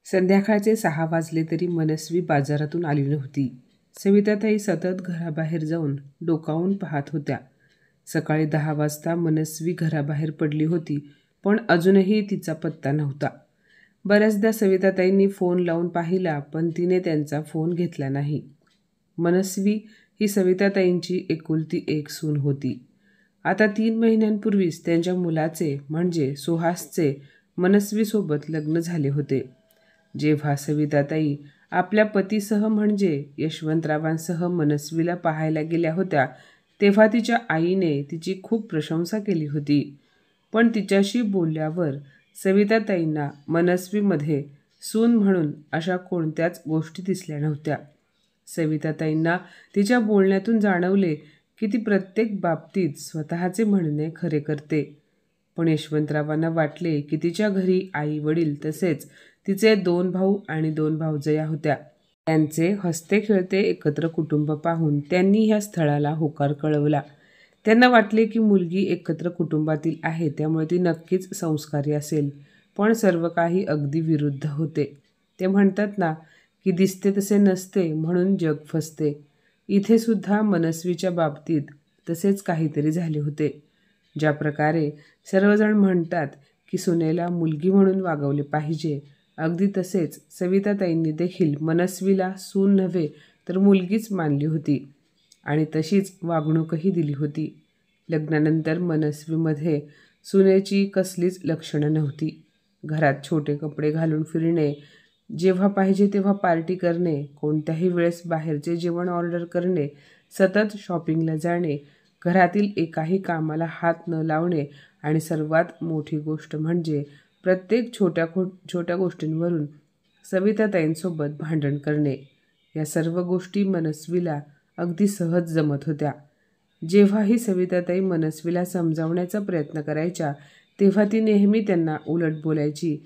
संध्याकाळचे 6 वाजले तरी मनस्वी बाजारातून आली नव्हती. सविताताई सतत घराबाहेर जाऊन डोकावून पाहत होत्या. सकाळी 10 वाजता मनस्वी घराबाहेर पडली होती, पण अजूनही तिचा पत्ता नव्हता. बऱ्याचदा सविताताईंनी फोन लावून पाहिला, पण तिने त्यांचा फोन घेतला नाही. मनस्वी ही सविताताईंची एकुलती एक सून होती. आता 3 महिन्यांपूर्वीच त्यांच्या मुलाचे म्हणजे सुहासचे मनस्वीसोबत लग्न झाले होते. जेव्हा सविताताई आपल्या पतीसह म्हणजे यशवंतरावांसह मनस्वीला पाहायला गेल्या होत्या, तेव्हा तिच्या आईने तिची खूप प्रशंसा केली होती. पण तिच्याशी बोलल्यावर सविताताईंना मनस्वीमध्ये सून म्हणून अशा कोणत्याच गोष्टी दिसल्या नव्हत्या. सविताताईंना तिच्या बोलण्यातून जाणवले की ती प्रत्येक बाबतीत स्वतःचे म्हणणे खरे करते. पण यशवंतरावांना वाटले की तिच्या घरी आई वडील तसेच तिचे 2 भाऊ आणि 2 भावजया होत्या. त्यांचे हसते खेळते एकत्र कुटुंब पाहून त्यांनी ह्या स्थळाला होकार कळवला. त्यांना वाटले की मुलगी एकत्र कुटुंबातील आहे, त्यामुळे ती नक्कीच संस्कारी असेल. पण सर्व काही अगदी विरुद्ध होते. ते म्हणतात ना की दिसते तसे नसते म्हणून जग फसते. इथे सुद्धा मनस्वीच्या बाबतीत तसेच काहीतरी झाले होते. ज्या प्रकारे सर्वजण म्हणतात की सुनेला मुलगी म्हणून वागवले पाहिजे, अगदी तसेच सविताताईंनी देखील मनस्वीला सून नव्हे तर मुलगीच मानली होती आणि तशीच वागणूकही दिली होती. लग्नानंतर मनस्वीमध्ये सुनेची कसलीच लक्षणं नव्हती. घरात छोटे कपडे घालून फिरणे, जेव्हा पाहिजे तेव्हा पार्टी करणे, कोणत्याही वेळेस बाहेरचे जेवण ऑर्डर करणे, सतत शॉपिंगला जाणे, घरातील एकाही कामाला हात न लावणे आणि सर्वात मोठी गोष्ट म्हणजे प्रत्येक छोट्या गोष्टींवरून सविताताईंसोबत भांडण करणे. या सर्व गोष्टी मनस्वीला अगदी सहज जमत होत्या. जेव्हाही सविताताई मनस्वीला समजावण्याचा प्रयत्न करायच्या, तेव्हा ती नेहमी त्यांना उलट बोलायची.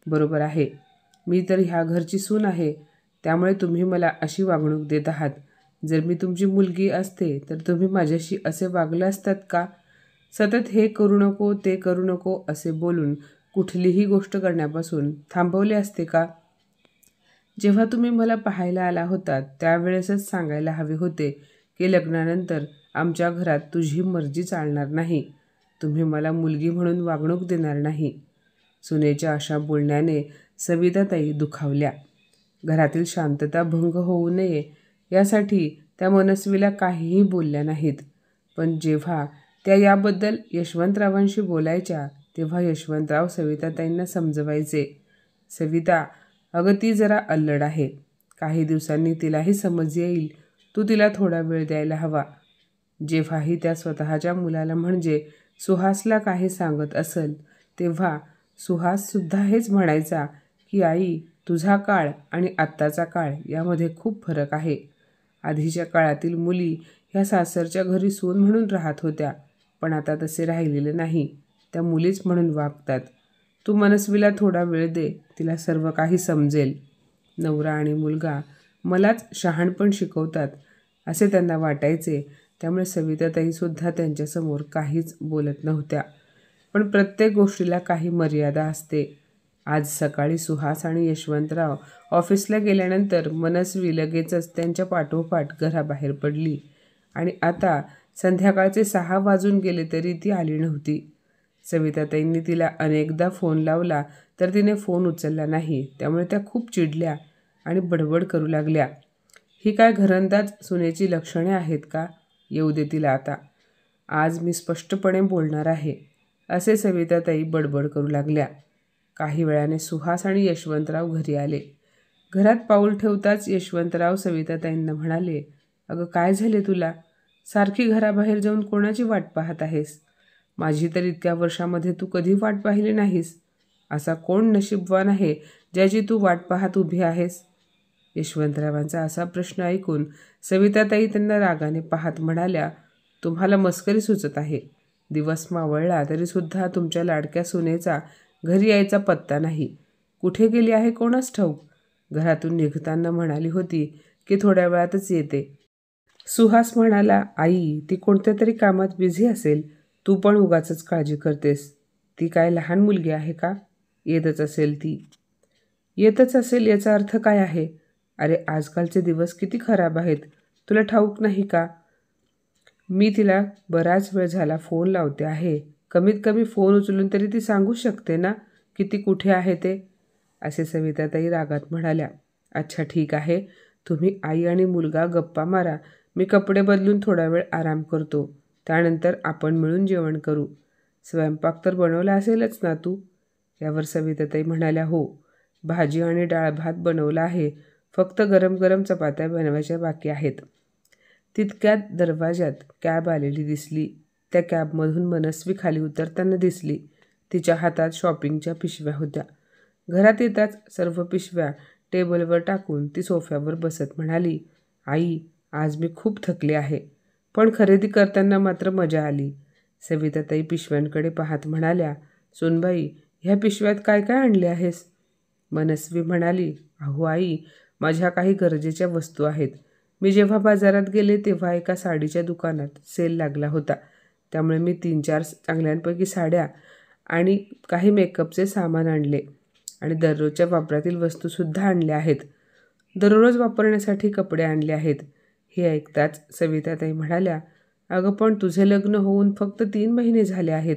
बरोबर आहे, मी तर ह्या घरची सून आहे, त्यामुळे तुम्ही मला अशी वागणूक देत आहात. जर मी तुमची मुलगी असते तर तुम्ही माझ्याशी असे वागले असतात का? सतत हे करू नको ते करू नको असे बोलून कुठलीही गोष्ट करण्यापासून थांबवले असते का? जेव्हा तुम्ही मला पाहायला आला होतात त्यावेळेसच सांगायला हवे होते की लग्नानंतर आमच्या घरात तुझी मर्जी चालणार नाही. तुम्ही मला मुलगी म्हणून वागणूक देणार नाही. सुनेच्या अशा बोलण्याने सविताताई दुखावल्या. घरातील शांतता भंग होऊ नये यासाठी त्या मनस्वीला काहीही बोलल्या नाहीत. पण जेव्हा त्या याबद्दल यशवंतरावांशी बोलायच्या तेव्हा यशवंतराव सविताताईंना समजवायचे, सविता, अगं ती जरा अल्लड आहे. काही दिवसांनी तिलाही समज येईल. तू तिला थोडा वेळ द्यायला हवा. जेव्हाही त्या स्वतःच्या मुलाला म्हणजे सुहासला काही सांगत असेल तेव्हा सुहाससुद्धा हेच म्हणायचा की आई, तुझा काळ आणि आत्ताचा काळ यामध्ये खूप फरक आहे. आधीच्या काळातील मुली ह्या सासरच्या घरी सून म्हणून राहत होत्या, पण आता तसे राहिलेले नाही. त्या मुलीच म्हणून वागतात. तू मनस्वीला थोडा वेळ दे, तिला सर्व काही समजेल. नवरा आणि मुलगा मलाच शहाणपण शिकवतात असे त्यांना वाटायचे. त्यामुळे सविताताईसुद्धा त्यांच्यासमोर काहीच बोलत नव्हत्या. पण प्रत्येक गोष्टीला काही मर्यादा असते. आज सकाळी सुहास आणि यशवंतराव ऑफिसला गेल्यानंतर मनस्वी लगेचच त्यांच्या पाठोपाठ घराबाहेर पडली आणि आता संध्याकाळचे 6 वाजून गेले तरी ती आली नव्हती. सविताताईंनी तिला अनेकदा फोन लावला तर तिने फोन उचलला नाही. त्यामुळे त्या खूप चिडल्या आणि बडबड करू लागल्या. ही काय घरंदाज सुनेची लक्षणे आहेत का? येऊ दे तिला आता. आज मी स्पष्टपणे बोलणार आहे, असे सविताताई बडबड करू लागल्या. काही वेळाने सुहास आणि यशवंतराव घरी आले. घरात पाऊल ठेवताच यशवंतराव सविताताईंना म्हणाले, अगं काय झाले तुला? सारखी घराबाहेर जाऊन कोणाची वाट पाहत आहेस? माझी तर इतक्या वर्षामध्ये तू कधी वाट पाहिली नाहीस. असा कोण नशीबवान आहे ज्याची तू वाट पाहत उभी आहेस? यशवंतरावांचा असा प्रश्न ऐकून सविताताई त्यांना रागाने पाहत म्हणाल्या, तुम्हाला मस्करी सुचत आहे. दिवस मावळला तरीसुद्धा तुमच्या लाडक्या सुनेचा घरी यायचा पत्ता नाही. कुठे गेली आहे कोणास ठाऊक? घरातून निघताना म्हणाली होती की थोड्या वेळातच येते. सुहास म्हणाला, आई, ती कोणत्या तरी कामात बिझी असेल. तू पण उगाचच काळजी करतेस. ती काय लहान मुलगी आहे का? येतच असेल ती. येतच असेल याचा अर्थ काय आहे? अरे आजकालचे दिवस किती खराब आहेत, तुला ठाऊक नाही का? मी तिला बराच वेळ झाला फोन लावते आहे. कमीत कमी फोन उचलून तरी ती सांगू शकते ना की ती कुठे आहे ते, असे सविताताई रागात म्हणाल्या. अच्छा ठीक आहे, तुम्ही आई आणि मुलगा गप्पा मारा. मी कपडे बदलून थोडा वेळ आराम करतो. त्यानंतर आपण मिळून जेवण करू. स्वयंपाक तर बनवला असेलच ना तू? यावर सविताताई म्हणाल्या, हो, भाजी आणि डाळ भात बनवला आहे. फक्त गरम गरम चपात्या बनवायच्या बाकी आहेत. तितक्यात दरवाजात कॅब आलेली दिसली. त्या कॅबमधून मनस्वी खाली उतरताना दिसली. तिच्या हातात शॉपिंगच्या पिशव्या होत्या. घरात येताच सर्व पिशव्या टेबलवर टाकून ती सोफ्यावर बसत म्हणाली, आई, आज मी खूप थकले आहे, पण खरेदी करताना मात्र मजा आली. सविताताई पिशव्यांकडे पाहत म्हणाल्या, सोनबाई, ह्या पिशव्यात काय काय आणले आहेस? मनस्वी म्हणाली, अहो आई, माझ्या काही गरजेच्या वस्तू आहेत. मी जेव्हा बाजारात गेले तेव्हा एका साडीच्या दुकानात सेल लागला होता. त्यामुळे मी 3-4 चांगल्यांपैकी साड्या आणि काही मेकअपचे सामान आणले आणि दररोजच्या वापरातील वस्तूसुद्धा आणल्या आहेत. दररोज वापरण्यासाठी कपडे आणले आहेत. हे ऐकताच सविताताई म्हणाल्या, अगं पण तुझे लग्न होऊन फक्त 3 महिने झाले आहेत.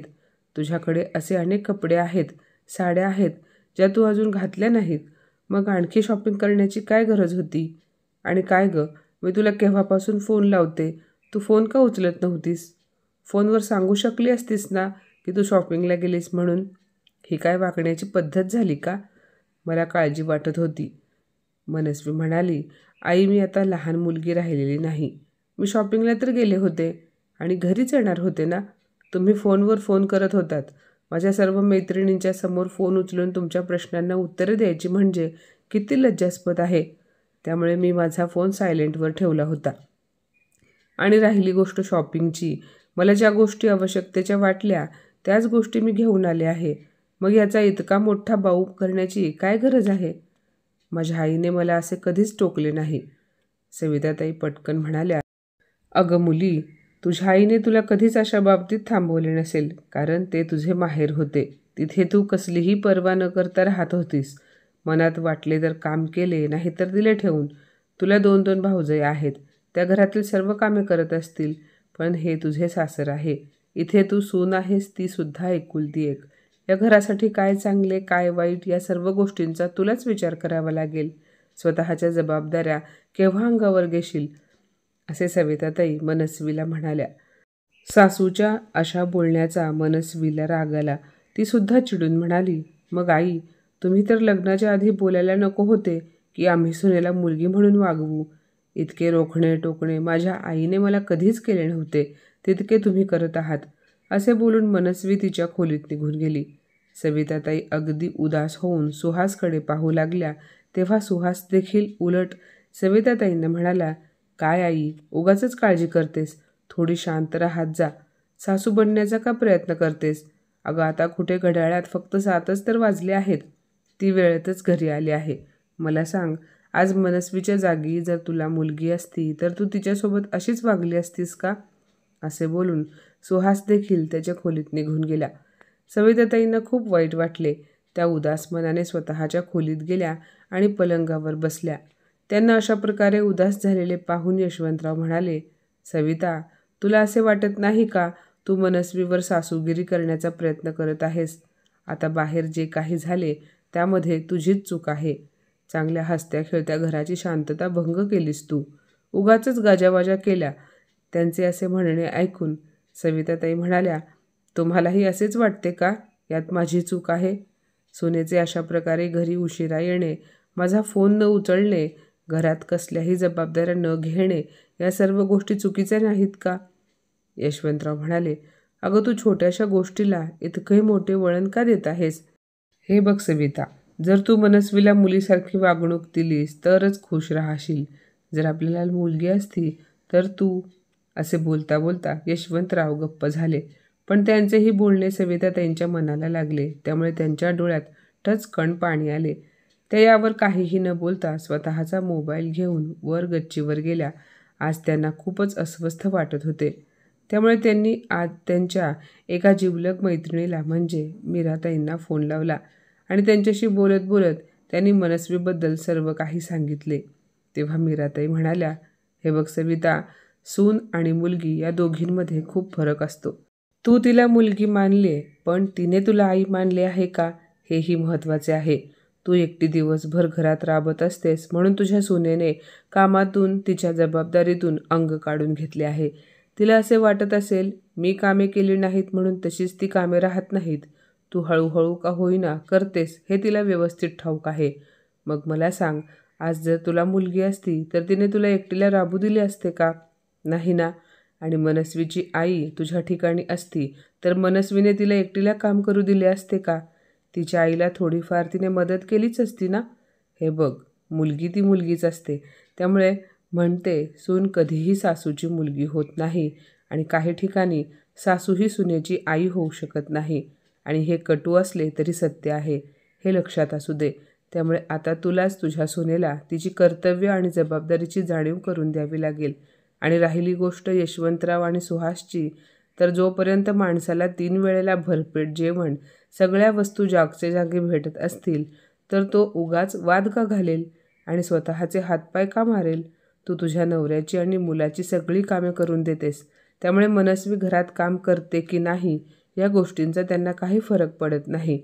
तुझ्याकडे असे अनेक कपडे आहेत, साड्या आहेत, ज्या तू अजून घातल्या नाहीत. मग आणखी शॉपिंग करण्याची काय गरज होती? आणि काय गं, मी तुला केव्हापासून फोन लावते, तू फोन का उचलत नव्हतीस? फोनवर सांगू शकली असतीस ना की तू शॉपिंगला गेलीस म्हणून. ही काय वागण्याची पद्धत झाली का? मला काळजी वाटत होती. मनस्वी म्हणाली, आई, मी आता लहान मुलगी राहिलेली नाही. मी शॉपिंगला तर गेले होते आणि घरीच येणार होते ना. तुम्ही फोनवर फोन करत होतात. माझ्या सर्व मैत्रिणींच्या समोर फोन उचलून तुमच्या प्रश्नांना उत्तरे द्यायची म्हणजे किती लज्जास्पद आहे. त्यामुळे मी माझा फोन सायलेंटवर ठेवला होता. आणि राहिली गोष्ट शॉपिंगची, मला ज्या गोष्टी आवश्यकतेच्या वाटल्या त्याच गोष्टी मी घेऊन आले आहे. मग याचा इतका मोठा बाऊ करण्याची काय गरज आहे? माझ्या आईने मला असे कधीच टोकले नाही. सविताताई पटकन म्हणाल्या, अगं मुली, तुझ्या आईने तुला कधीच अशा बाबतीत थांबवले नसेल, कारण ते तुझे माहेर होते. तिथे तू कसलीही पर्वा न करता राहत होतीस. मनात वाटले तर काम केले, नाही तर दिले ठेवून. तुला 2-2 भावजय आहेत, त्या घरातील सर्व कामे करत असतील. पण हे तुझे सासर आहे. इथे तू सून आहेस, ती सुद्धा एकुलती एक. या घरासाठी काय चांगले काय वाईट या सर्व गोष्टींचा तुलाच विचार करावा लागेल. स्वतःच्या जबाबदाऱ्या केव्हा अंगावर घेशील, असे सविताताई मनस्वीला म्हणाल्या. सासूच्या अशा बोलण्याचा मनस्वीला राग आला. ती सुद्धा चिडून म्हणाली, मग आई, तुम्ही तर लग्नाच्या आधी बोलायला नको होते की आम्ही सुनेला मुलगी म्हणून वागवू. इतके रोखणे टोकणे माझ्या आईने मला कधीच केले नव्हते, तितके तुम्ही करत आहात, असे बोलून मनस्वी तिच्या खोलीत निघून गेली. सविताताई अगदी उदास होऊन सुहासकडे पाहू लागल्या तेव्हा सुहास देखील उलट सविताताईंना म्हणाला, काय आई, उगाचच काळजी करतेस, थोडी शांत राहत जा. सासू बनण्याचा का प्रयत्न करतेस? अगं आता कुठे घड्याळात फक्त 7च तर वाजले आहेत. ती वेळेतच घरी आली आहे. मला सांग, आज मनस्वीच्या जागी जर तुला मुलगी असती तर तू तिच्यासोबत अशीच वागली असतीस का? असे बोलून सुहास देखील त्याच्या खोलीत निघून गेला. सविताताईंना खूप वाईट वाटले. त्या उदास मनाने स्वतःच्या खोलीत गेल्या आणि पलंगावर बसल्या. त्यांना अशा प्रकारे उदास झालेले पाहून यशवंतराव म्हणाले, सविता, तुला असे वाटत नाही का तू मनस्वीवर सासूगिरी करण्याचा प्रयत्न करत आहेस? आता बाहेर जे काही झाले त्यामध्ये तुझीच चूक आहे. चांगल्या हसत्या खेळत्या घराची शांतता भंग केलीस तू. उगाचच गाजावाजा केल्या. त्यांचे असे म्हणणे ऐकून सविताताई म्हणाल्या, तुम्हालाही असेच वाटते का यात माझी चूक आहे? सुनेचे अशा प्रकारे घरी उशिरा येणे, माझा फोन न उचलणे, घरात कसल्याही जबाबदाऱ्या न घेणे या सर्व गोष्टी चुकीच्या नाहीत का? यशवंतराव म्हणाले, अगं तू छोट्याशा गोष्टीला इतके मोठे वळण का देत आहेस? हे बघ सविता, जर तू मनस्वीला मुलीसारखी वागणूक दिलीस तरच खुश राहशील. जर आपल्याला मुलगी असती तर तू, असे बोलता बोलता यशवंतराव गप्प झाले. पण त्यांचेही बोलणे सविताताईंच्या मनाला लागले. त्यामुळे त्यांच्या डोळ्यात टचकन पाणी आले. त्या यावर काहीही न बोलता स्वतःचा मोबाईल घेऊन वर गच्चीवर गेल्या. आज त्यांना खूपच अस्वस्थ वाटत होते. त्यामुळे त्यांनी आज त्यांच्या एका जिवलग मैत्रिणीला म्हणजे मीराताईंना फोन लावला आणि त्यांच्याशी बोलत बोलत त्यांनी मनस्वीबद्दल सर्व काही सांगितले. तेव्हा मीराताई म्हणाल्या, हे बघ सविता, सून आणि मुलगी या दोघींमध्ये खूप फरक असतो. तू तिला मुलगी मानलीये, पण तिने तुला आई मानले आहे का, हेही महत्त्वाचे आहे. तू एकटी दिवसभर घरात राबत असतेस म्हणून तुझ्या सुनेने कामातून, तिच्या जबाबदारीतून अंग काढून घेतले आहे. तिला असे वाटत असेल, मी कामे केली नाहीत म्हणून तशीच ती कामे राहत नाहीत. तू हळूहळू का होईना करतेस हे तिला व्यवस्थित ठाऊक आहे. मग मला सांग, आज जर तुला मुलगी असती तर तिने तुला एकटीला राबू दिले असते का? नाही ना. आणि मनस्वीची आई तुझ्या ठिकाणी असती तर मनस्वीने तिला एकटीला काम करू दिले असते का? तिच्या आईला थोडीफार तिने मदत केलीच असती ना. हे बघ, मुलगी ती मुलगीच असते. त्यामुळे म्हणते, सून कधीही सासूची मुलगी होत नाही आणि काही ठिकाणी सासूही सुनेची आई होऊ शकत नाही. आणि हे कटू असले तरी सत्य आहे, हे लक्षात असू दे. त्यामुळे आता तुलाच तुझ्या सुनेला तिची कर्तव्य आणि जबाबदारीची जाणीव करून द्यावी लागेल. आणि राहिली गोष्ट यशवंतराव आणि सुहासची, तर जोपर्यंत माणसाला 3 वेळेला भरपेट जेवण, सगळ्या वस्तू जागच्या जागी भेटत असतील तर तो उगाच वाद का घालेल आणि स्वतःचे हातपाय का मारेल? तू तुझ्या नवऱ्याची आणि मुलाची सगळी कामे करून देतेस. त्यामुळे मनस्वी घरात काम करते की नाही या गोष्टींचा त्यांना काही फरक पडत नाही.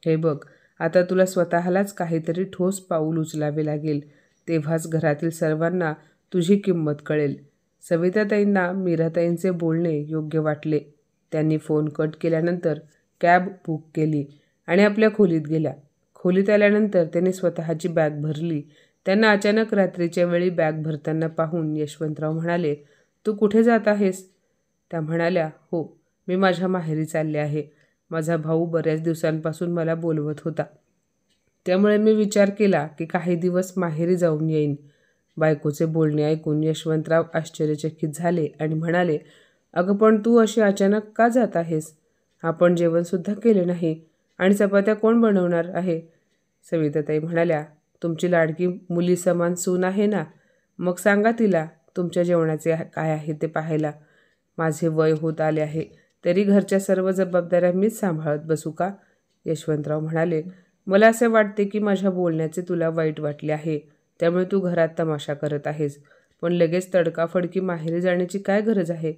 हे बघ, आता तुला स्वतःलाच काहीतरी ठोस पाऊल उचलावे लागेल. तेव्हाच घरातील सर्वांना तुझी किंमत कळेल. सविताताईंना मीराताईंचे बोलणे योग्य वाटले. त्यांनी फोन कट केल्यानंतर कॅब बुक केली आणि आपल्या खोलीत गेल्या. खोलीत आल्यानंतर त्यांनी स्वतःची बॅग भरली. त्यांना अचानक रात्रीच्या वेळी बॅग भरताना पाहून यशवंतराव म्हणाले, तू कुठे जात आहेस? त्या म्हणाल्या, हो, मी माझ्या माहेरी चालले आहे. माझा भाऊ बऱ्याच दिवसांपासून मला बोलवत होता. त्यामुळे मी विचार केला की काही दिवस माहेरी जाऊन येईन. बायकोचे बोलणे ऐकून यशवंतराव आश्चर्यचकित झाले आणि म्हणाले, अगं पण तू अशी अचानक का जात आहेस? आपण जेवणसुद्धा केले नाही आणि चपात्या कोण बनवणार आहे? सविताताई म्हणाल्या, तुमची लाडकी मुली समान सून आहे ना, मग सांगा तिला तुमच्या जेवणाचे काय आहे ते पाहायला. माझे वय होत आले आहे, तरी घरच्या सर्व जबाबदाऱ्या मीच सांभाळत बसू का? यशवंतराव म्हणाले, मला असे वाटते की माझ्या बोलण्याचे तुला वाईट वाटले आहे, त्यामुळे तू घरात तमाशा करत आहेस. पण लगेच तडकाफडकी माहेरी जाण्याची काय गरज आहे?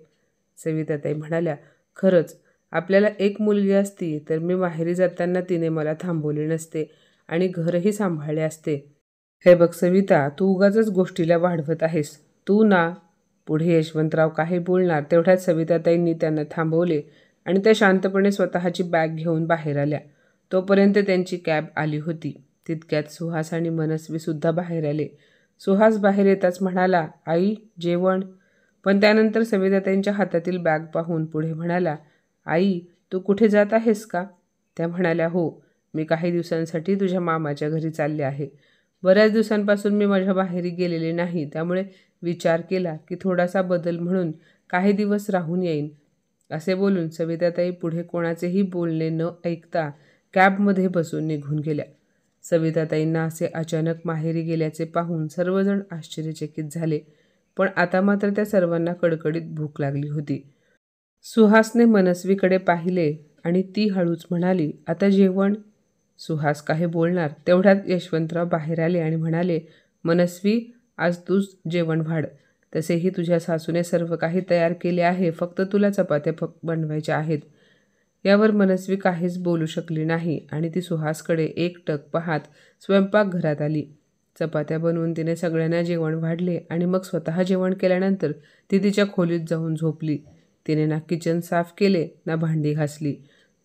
सविताताई म्हणाल्या, खरंच आपल्याला एक मुलगी असती तर मी माहेरी जाताना तिने मला थांबवले नसते आणि घरही सांभाळले असते. हे बघ सविता, तू उगाचच गोष्टीला वाढवत आहेस. तू ना. पुढे यशवंतराव काही बोलणार तेवढ्यात सविताताईंनी त्यांना थांबवले आणि त्या शांतपणे स्वतःची बॅग घेऊन बाहेर आल्या. तोपर्यंत त्यांची कॅब आली होती. तितक्यात सुहास आणि मनस्वीसुद्धा बाहेर आले. सुहास बाहेर येताच म्हणाला, आई जेवण. पण त्यानंतर सविताताईंच्या हातातील बॅग पाहून पुढे म्हणाला, आई तू कुठे जात आहेस का? त्या म्हणाल्या, हो, मी काही दिवसांसाठी तुझ्या मामाच्या घरी चालले आहे. बऱ्याच दिवसांपासून मी माझ्या माहेरी गेलेले नाही, त्यामुळे विचार केला की थोडासा बदल म्हणून काही दिवस राहून येईन. असे बोलून सविताताई पुढे कोणाचेही बोलणे न ऐकता कॅबमध्ये बसून निघून गेल्या. सविताताईंना असे अचानक माहेरी गेल्याचे पाहून सर्वजण आश्चर्यचकित झाले. पण आता मात्र त्या सर्वांना कडकडीत भूक लागली होती. सुहासने मनस्वीकडे पाहिले आणि ती हळूच म्हणाली, आता जेवण. सुहास काही बोलणार तेवढ्यात यशवंतराव बाहेर आले आणि म्हणाले, मनस्वी, आज तूच जेवण वाढ. तसेही तुझ्या सासूने सर्व काही तयार केले आहे, फक्त तुला चपात्या बनवायच्या आहेत. यावर मनस्वी काहीच बोलू शकली नाही आणि ती सुहासकडे एकटक पाहत स्वयंपाकघरात आली. चपात्या बनवून तिने सगळ्यांना जेवण वाढले आणि मग स्वतः जेवण केल्यानंतर ती तिच्या खोलीत जाऊन झोपली. तिने ना किचन साफ केले ना भांडी घासली.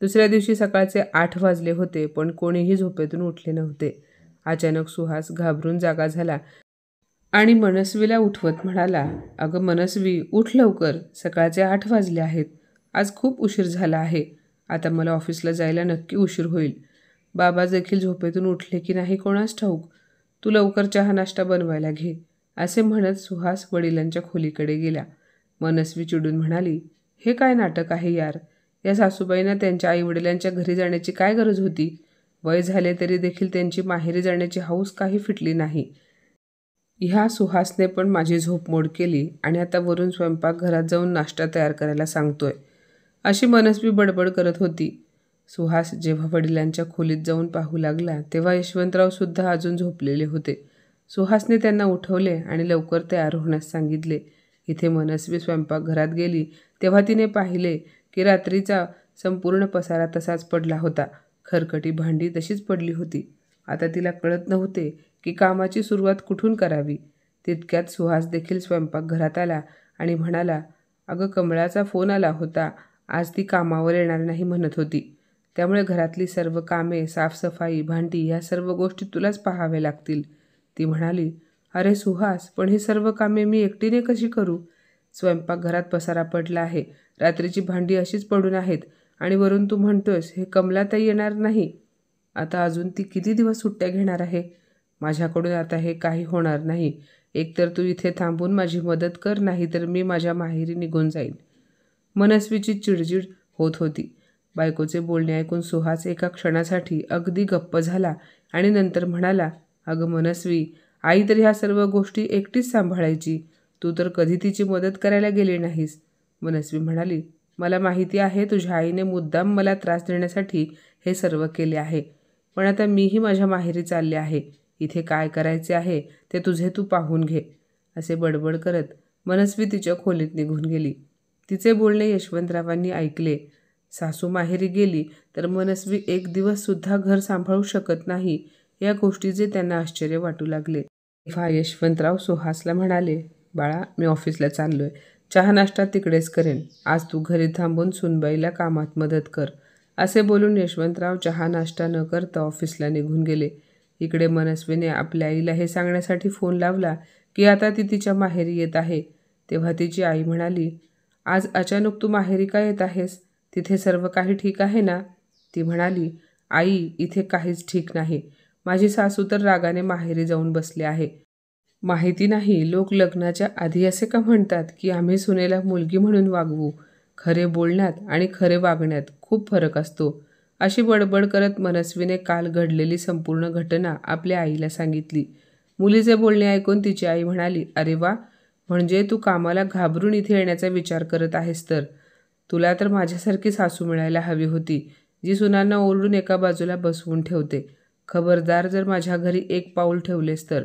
दुसऱ्या दिवशी सकाळचे 8 वाजले होते, पण कोणीही झोपेतून उठले नव्हते. अचानक सुहास घाबरून जागा झाला आणि मनस्वीला उठवत म्हणाला, अगं मनस्वी, उठ लवकर, सकाळचे 8 वाजले आहेत. आज खूप उशीर झाला आहे. आता मला ऑफिसला जायला नक्की उशीर होईल. बाबा देखील झोपेतून उठले की नाही कोणास ठाऊक. तू लवकर चहा नाश्ता बनवायला घे. असे म्हणत सुहास वडिलांच्या खोलीकडे गेला. मनस्वी चिडून म्हणाली, हे काय नाटक आहे यार. या सासूबाईंना त्यांच्या आईवडिलांच्या घरी जाण्याची काय गरज होती? वय झाले तरी देखील त्यांची माहेरी जाण्याची हौस काही फिटली नाही. ह्या सुहासने पण माझी झोपमोड केली आणि आता वरून स्वयंपाकघरात जाऊन नाश्ता तयार करायला सांगतोय, अशी मनस्वी बडबड करत होती. सुहास जेव्हा वडिलांच्या खोलीत जाऊन पाहू लागला तेव्हा यशवंतराव सुद्धा अजून झोपलेले होते. सुहासने त्यांना उठवले आणि लवकर तयार होण्यास सांगितले. इथे मनस्वी स्वयंपाकघरात गेली तेव्हा तिने पाहिले की रात्रीचा संपूर्ण पसारा तसाच पडला होता. खरकटी भांडी तशीच पडली होती. आता तिला कळत नव्हते की कामाची सुरुवात कुठून करावी. तितक्यात सुहास देखील स्वयंपाकघरात आला आणि म्हणाला, "अगं, कमळाचा फोन आला होता. आज ती कामावर येणार नाही म्हणत होती. त्यामुळे घरातली सर्व कामे, साफसफाई, भांडी ह्या सर्व गोष्टी तुलाच पाहाव्या लागतील." ती म्हणाली, "अरे सुहास, पण ही सर्व कामे मी एकटीने कशी करू? स्वयंपाकघरात पसारा पडला आहे, रात्रीची भांडी अशीच पडून आहेत आणि वरून तू म्हणतोयस हे कमलाताई येणार नाही. आता अजून ती किती दिवस सुट्ट्या घेणार आहे? माझ्याकडून आता हे काही होणार नाही. एकतर तू इथे थांबून माझी मदत कर, नाहीतर मी माझ्या माहेरी निघून जाईन." मनस्वीची चिडचिड होत होती. बायकोचे बोलणे ऐकून सुहास एका क्षणासाठी अगदी गप्प झाला आणि नंतर म्हणाला, "अगं मनस्वी, आई तर ह्या सर्व गोष्टी एकटीच सांभाळायची. तू तर कधी तिची मदत करायला गेली नाहीस." मनस्वी म्हणाली, "मला माहिती आहे तुझ्या आईने मुद्दाम मला त्रास देण्यासाठी हे सर्व केले आहे. पण आता मीही माझ्या माहेरी चालले आहे. इथे काय करायचे आहे ते तुझे तू पाहून घे." असे बडबड करत मनस्वी तिच्या खोलीत निघून गेली. तिचे बोलणे यशवंतरावांनी ऐकले. सासू माहेरी गेली तर मनस्वी एक दिवससुद्धा घर सांभाळू शकत नाही या गोष्टीचे त्यांना आश्चर्य वाटू लागले. तेव्हा यशवंतराव सुहासला म्हणाले, "बाळा, मी ऑफिसला चाललोय. चहा नाश्ता तिकडेच करेन. आज तू घरी थांबून सुनबाईला कामात मदत कर." असे बोलून यशवंतराव चहा नाश्ता न करता ऑफिसला निघून गेले. इकडे मनस्वीने आपल्या आईला हे सांगण्यासाठी फोन लावला की आता ती तिच्या माहेरी येत आहे. तेव्हा तिची आई म्हणाली, "आज अचानक तू माहेरी का येत आहेस? तिथे सर्व काही ठीक आहे ना?" ती म्हणाली, "आई, इथे काहीच ठीक नाही. माझी सासू तर रागाने माहेरी जाऊन बसले आहे. माहिती नाही लोक लग्नाच्या आधी असे का म्हणतात की आम्ही सुनेला मुलगी म्हणून वागवू. खरे बोलण्यात आणि खरे वागण्यात खूप फरक असतो." अशी बडबड करत मनस्वीने काल घडलेली संपूर्ण घटना आपल्या आईला सांगितली. मुलीचे बोलणे ऐकून तिची आई म्हणाली, "अरे वा, म्हणजे तू कामाला घाबरून इथे येण्याचा विचार करत आहेस तर? तुला तर माझ्यासारखी सासू मिळायला हवी होती, जी सुनांना ओरडून एका बाजूला बसवून ठेवते. खबरदार जर माझ्या घरी एक पाऊल ठेवलेस तर.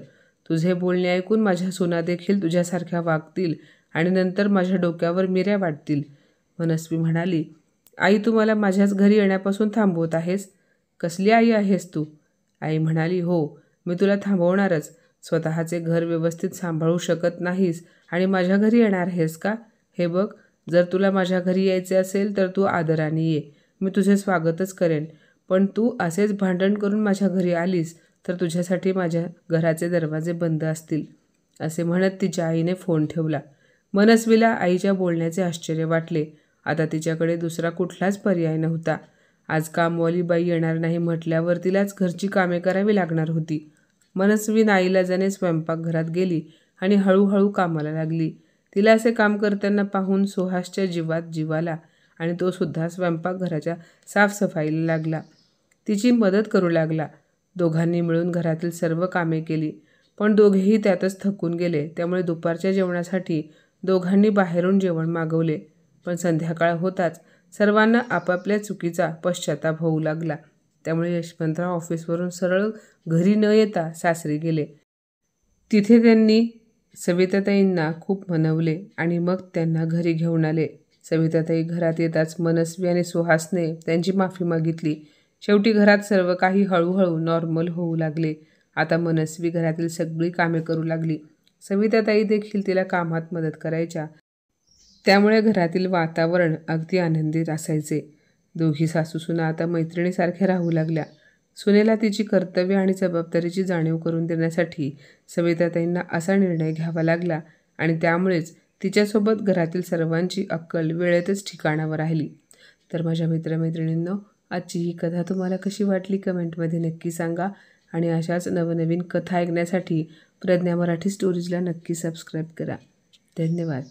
तुझे बोलणे ऐकून माझ्या सुना देखील तुझ्यासारख्या वागतील आणि नंतर माझ्या डोक्यावर मिऱ्या वाटतील." मनस्वी म्हणाली, "आई, तू मला माझ्याच घरी येण्यापासून थांबवत आहेस? कसली आई आहेस तू?" आई म्हणाली, "हो, मी तुला थांबवणारच. स्वतःचे घर व्यवस्थित सांभाळू शकत नाहीस आणि माझ्या घरी येणार आहेस का? हे बघ, जर तुला माझ्या घरी यायचे असेल तर तू आदराने ये. मी तुझे स्वागतच करेन. पण तू असेच भांडण करून माझ्या घरी आलीस तर तुझ्यासाठी माझ्या घराचे दरवाजे बंद असतील." असे म्हणत तिच्या आईने फोन ठेवला. मनस्वीला आईच्या बोलण्याचे आश्चर्य वाटले. आता तिच्याकडे दुसरा कुठलाच पर्याय नव्हता. आज कामवाली बाई येणार नाही म्हटल्यावर तिलाच घरची कामे करावी लागणार होती. मनस्वी नाईलाजाने स्वयंपाकघरात गेली आणि हळूहळू कामाला लागली. तिला असे काम करताना पाहून सुहासच्या जीवात जीव आला आणि तो सुद्धा स्वयंपाकघराच्या साफसफाईला लागला. तिची मदत करू लागला. दोघांनी मिळून घरातील सर्व कामे केली. पण दोघेही त्यातच थकून गेले. त्यामुळे दुपारच्या जेवणासाठी दोघांनी बाहेरून जेवण मागवले. पण संध्याकाळ होताच सर्वांना आपापल्या चुकीचा पश्चाताप होऊ लागला. त्यामुळे यशवंतराव ऑफिसवरून सरळ घरी न येता सासरी गेले. तिथे त्यांनी सविताताईंना खूप मनवले आणि मग त्यांना घरी घेऊन आले. सविताताई घरात येताच मनस्वी आणि सुहासने त्यांची माफी मागितली. शेवटी घरात सर्व काही हळूहळू नॉर्मल होऊ लागले. आता मनस्वी घरातील सगळी कामे करू लागली. सविताताई देखील तिला कामात मदत करायच्या. त्यामुळे घरातील वातावरण अगदी आनंदित असायचे. दोघी सासूसुना आता मैत्रिणीसारख्या राहू लागल्या. सुनेला तिची कर्तव्य आणि जबाबदारीची जाणीव करून देण्यासाठी सविताताईंना असा निर्णय घ्यावा लागला आणि त्यामुळेच तिच्यासोबत घरातील सर्वांची अक्कल वेळेतच ठिकाणावर राहिली. तर माझ्या मित्रमैत्रिणींनो, आजची ही कथा तुम्हाला कशी वाटली कमेंटमध्ये नक्की सांगा आणि अशाच नवनवीन कथा ऐकण्यासाठी प्रज्ञा मराठी स्टोरीजला नक्की सबस्क्राईब करा. धन्यवाद.